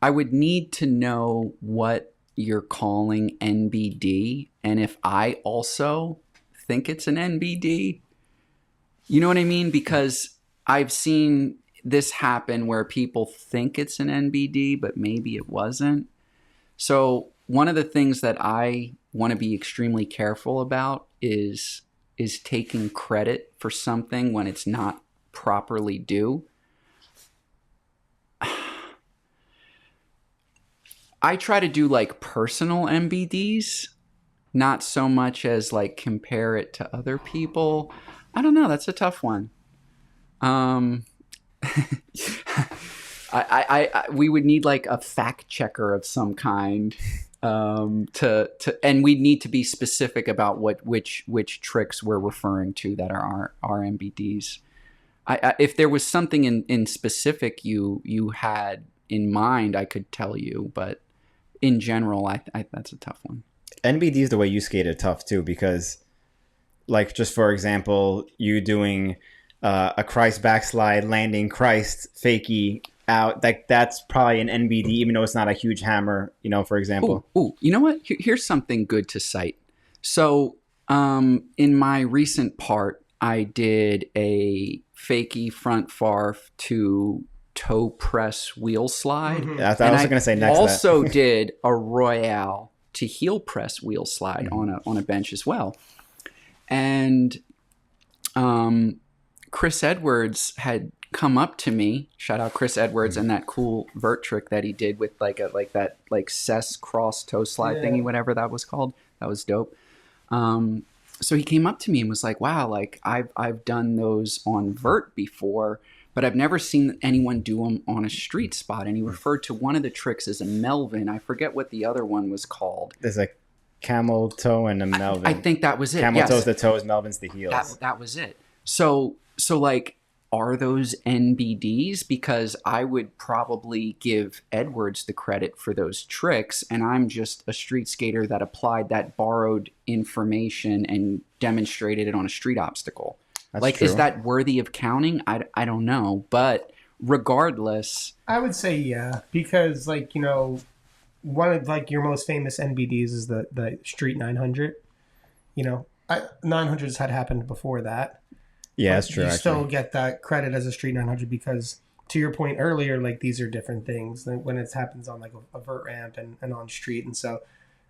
I would need to know what you're calling NBD, and if I also think it's an NBD. You know what I mean? Because I've seen this happen where people think it's an NBD, but maybe it wasn't. So one of the things that I want to be extremely careful about is taking credit for something when it's not properly due. I try to do like personal MBDs, not so much as like compare it to other people. I don't know. That's a tough one. We would need like a fact checker of some kind, and we'd need to be specific about which tricks we're referring to that are our MBDs. If there was something in specific you had in mind, I could tell you, but in general, that's a tough one. NBDs, the way you skate are tough too, because like, just for example, you doing a Christ backslide, landing Christ fakie out, like that's probably an NBD, even though it's not a huge hammer, for example. Ooh, you know what? Here's something good to cite. So in my recent part, I did a fakie front farf to toe press wheel slide. Mm-hmm. I was going to say next. I also did a royale to heel press wheel slide on a bench as well. And Chris Edwards had come up to me. Shout out Chris Edwards and that cool vert trick that he did with that Cess cross toe slide thingy, whatever that was called. That was dope. So he came up to me and was like, "Wow, like I've done those on vert before, but I've never seen anyone do them on a street spot." And he referred to one of the tricks as a Melvin. I forget what the other one was called. There's a camel toe and a Melvin. I think that was it. Camel toe's the toes, Melvin's the heels. That was it. So like, are those NBDs? Because I would probably give Edwards the credit for those tricks, and I'm just a street skater that applied that borrowed information and demonstrated it on a street obstacle. That's true. Is that worthy of counting? I don't know, but regardless, I would say yeah, because one of your most famous NBDs is the Street 900. 900s had happened before that. Yeah, that's true. You still get that credit as a Street 900 because, to your point earlier, these are different things than when it happens on a vert ramp and on street. And so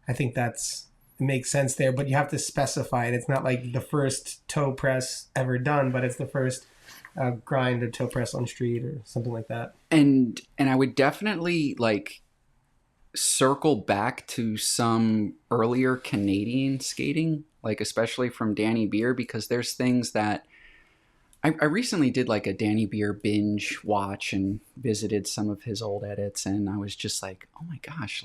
I think it makes sense there, but you have to specify it. It's not like the first toe press ever done, but it's the first grind or toe press on street or something like that. And I would definitely circle back to some earlier Canadian skating, especially from Danny Beer, because there's things that I recently did a Danny Beer binge watch and visited some of his old edits, and I was just like, oh my gosh,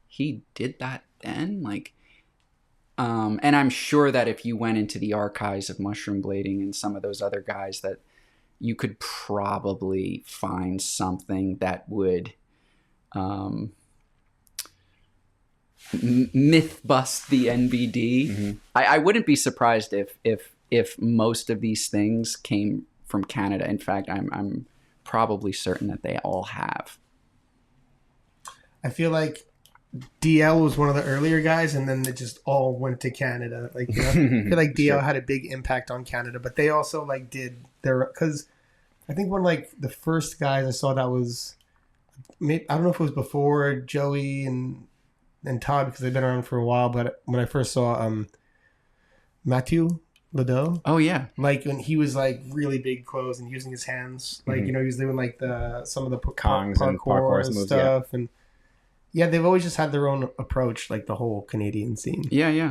he did that then? And I'm sure that if you went into the archives of Mushroom Blading and some of those other guys, that you could probably find something that would myth bust the NBD. Mm-hmm. I wouldn't be surprised if most of these things came from Canada. In fact, I'm probably certain that they all have. I feel like DL was one of the earlier guys, and then it just all went to Canada. I feel like DL had a big impact on Canada, but they also did their, because I think one of the first guys I saw that was, I don't know if it was before Joey and Todd, because they've been around for a while, but when I first saw Mathieu Ledoux. Oh yeah. When he was really big clothes and using his hands, he was doing some of the Kongs and parkour and moves, stuff, and they've always just had their own approach, the whole Canadian scene. Yeah.